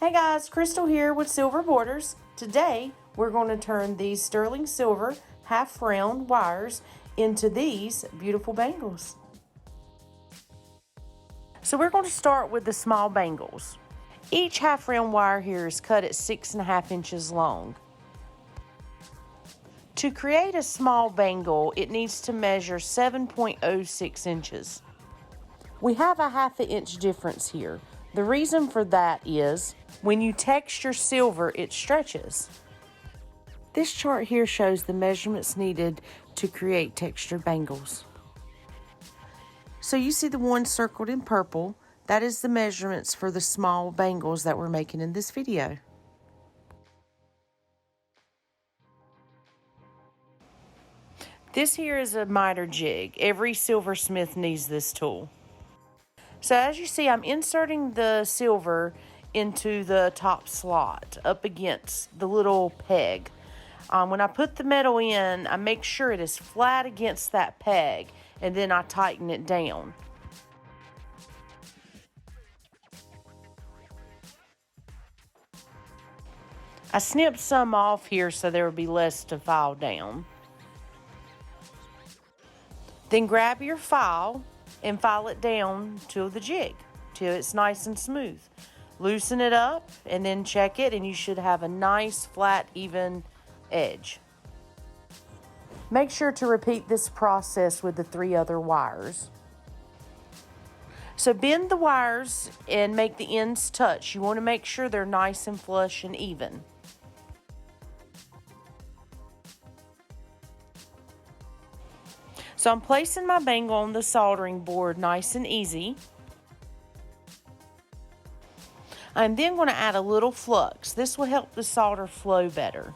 Hey guys, Crystal here with Silver Borders. Today we're going to turn these sterling silver half round wires into these beautiful bangles. So we're going to start with the small bangles. Each half round wire here is cut at 6.5 inches long. To create a small bangle, it needs to measure 7.06 inches. We have a 1/2 inch difference here. The reason for that is when you texture silver, it stretches. This chart here shows the measurements needed to create textured bangles. So you see the one circled in purple, that is the measurements for the small bangles that we're making in this video. This here is a miter jig. Every silversmith needs this tool. So as you see, I'm inserting the silver into the top slot up against the little peg. When I put the metal in, I make sure it is flat against that peg, and then I tighten it down. I snipped some off here so there will be less to file down. Then grab your file and file it down to the jig till it's nice and smooth. Loosen it up and then check it, and you should have a nice flat even edge. Make sure to repeat this process with the 3 other wires. So bend the wires and make the ends touch. You want to make sure they're nice and flush and even. So I'm placing my bangle on the soldering board nice and easy. I'm then going to add a little flux. This will help the solder flow better.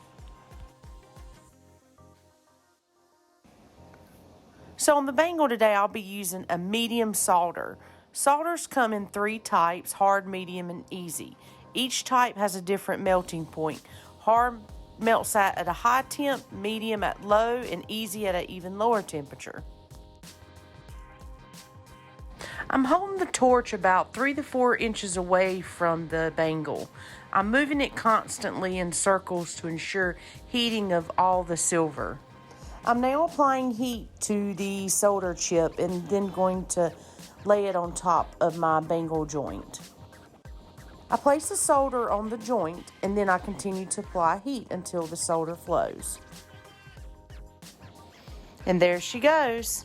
So on the bangle today, I'll be using a medium solder. Solders come in 3 types: hard, medium, and easy. Each type has a different melting point. Hard melts at a high temp, medium at low, and easy at an even lower temperature. I'm holding the torch about 3 to 4 inches away from the bangle. I'm moving it constantly in circles to ensure heating of all the silver. I'm now applying heat to the solder chip and then going to lay it on top of my bangle joint. I place the solder on the joint and then I continue to apply heat until the solder flows. And there she goes.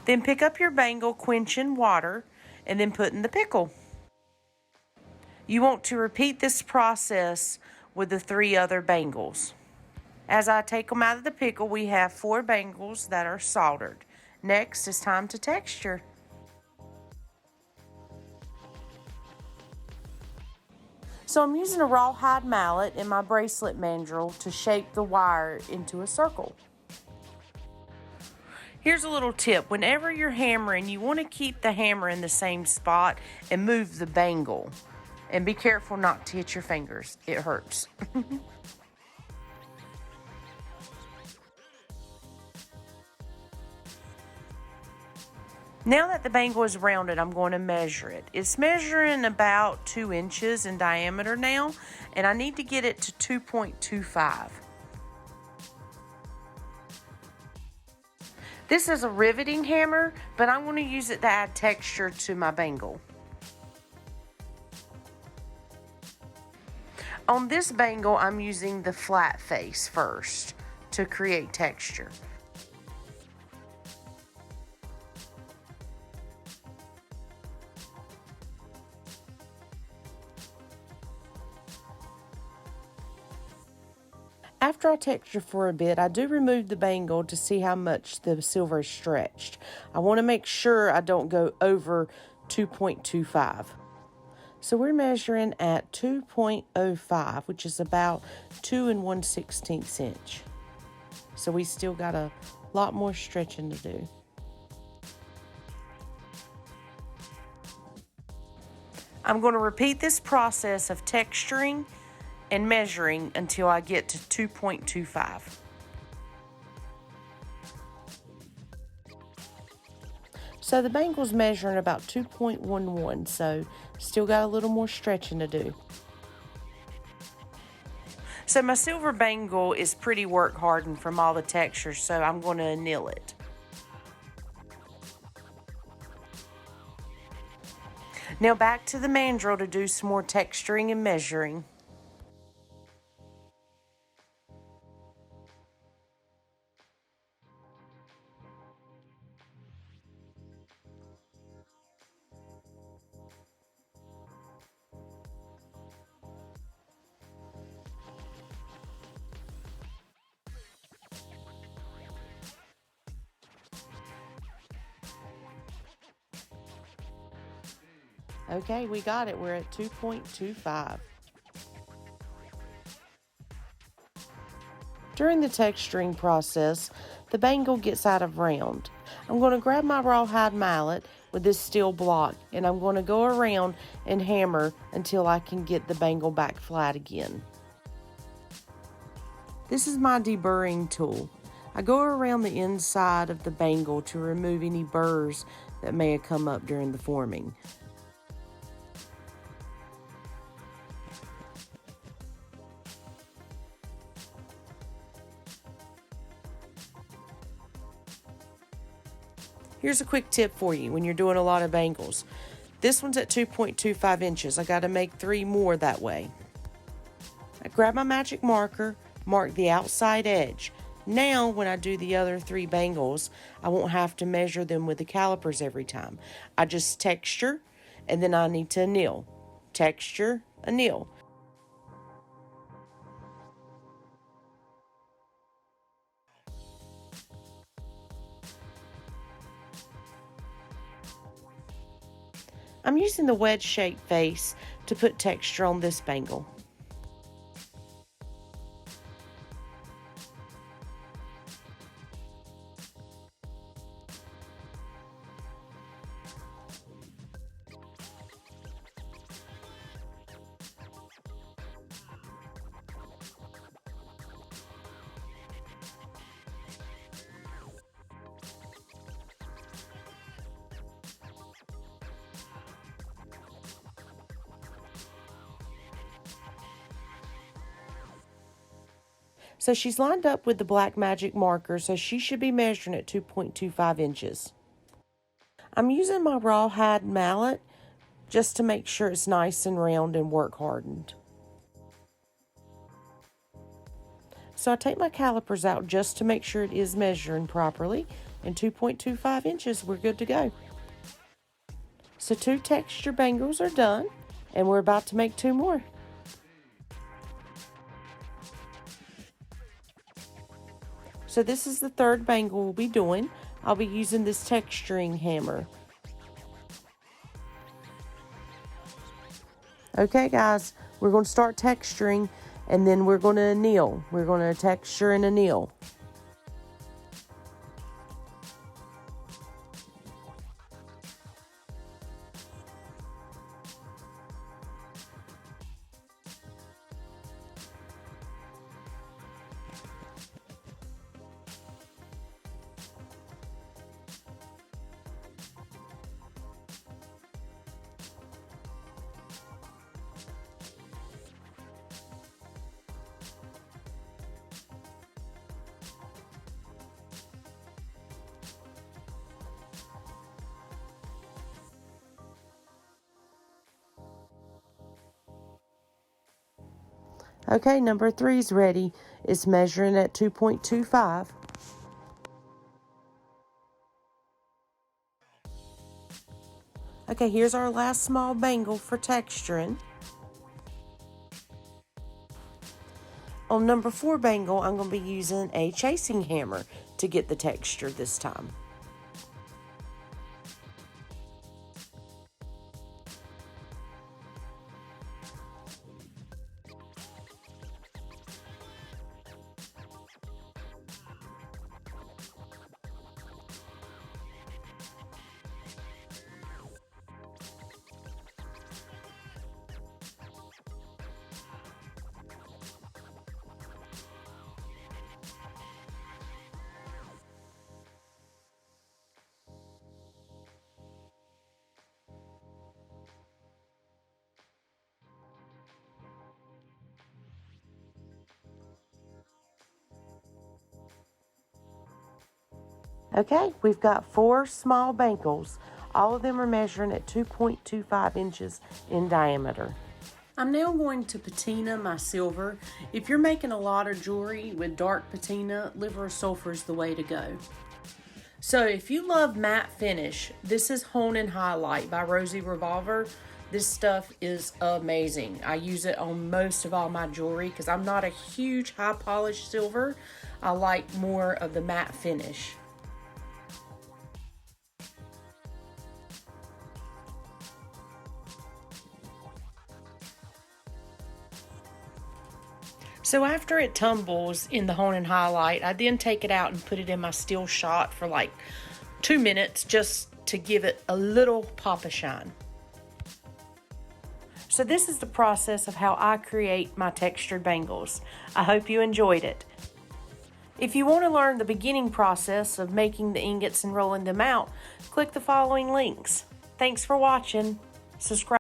Then pick up your bangle, quench in water, and then put in the pickle. You want to repeat this process with the 3 other bangles. As I take them out of the pickle, we have 4 bangles that are soldered. Next, it's time to texture. So I'm using a rawhide mallet and my bracelet mandrel to shape the wire into a circle. Here's a little tip. Whenever you're hammering, you want to keep the hammer in the same spot and move the bangle. And be careful not to hit your fingers. It hurts. Now that the bangle is rounded, I'm going to measure it. It's measuring about 2 inches in diameter now, and I need to get it to 2.25. This is a riveting hammer, but I'm going to use it to add texture to my bangle. On this bangle, I'm using the flat face first to create texture. After I texture for a bit, I do remove the bangle to see how much the silver is stretched. I want to make sure I don't go over 2.25. So we're measuring at 2.05, which is about 2 1/16 inch. So we still got a lot more stretching to do. I'm going to repeat this process of texturing and measuring until I get to 2.25. So the bangle's measuring about 2.11, so still got a little more stretching to do. So my silver bangle is pretty work hardened from all the texture, so I'm going to anneal it. Now back to the mandrel to do some more texturing and measuring. Okay, we got it. We're at 2.25. During the texturing process, the bangle gets out of round. I'm going to grab my rawhide mallet with this steel block, and I'm going to go around and hammer until I can get the bangle back flat again. This is my deburring tool. I go around the inside of the bangle to remove any burrs that may have come up during the forming. Here's a quick tip for you when you're doing a lot of bangles. This one's at 2.25 inches. I got to make 3 more that way. I grab my magic marker, mark the outside edge. Now, when I do the other 3 bangles, I won't have to measure them with the calipers every time. I just texture, and then I need to anneal. Texture, anneal. I'm using the wedge-shaped face to put texture on this bangle. So she's lined up with the black magic marker, so she should be measuring at 2.25 inches. I'm using my rawhide mallet just to make sure it's nice and round and work hardened. So I take my calipers out just to make sure it is measuring properly, and 2.25 inches, we're good to go. So 2 texture bangles are done, and we're about to make 2 more. So this is the 3rd bangle we'll be doing. I'll be using this texturing hammer. Okay guys, we're going to start texturing, and then we're going to anneal. We're going to texture and anneal. Okay, number 3 is ready. It's measuring at 2.25. Okay, here's our last small bangle for texturing. On number 4 bangle, I'm going to be using a chasing hammer to get the texture this time. Okay, we've got 4 small bangles. All of them are measuring at 2.25 inches in diameter. I'm now going to patina my silver. If you're making a lot of jewelry with dark patina, liver of sulfur is the way to go. So if you love matte finish, this is Hone and Highlight by Rosie Revolver. This stuff is amazing. I use it on most of all my jewelry because I'm not a huge high polished silver. I like more of the matte finish. So after it tumbles in the Hone and Highlight, I then take it out and put it in my steel shot for like 2 minutes just to give it a little pop of shine. So this is the process of how I create my textured bangles. I hope you enjoyed it. If you want to learn the beginning process of making the ingots and rolling them out, click the following links. Thanks for watching. Subscribe.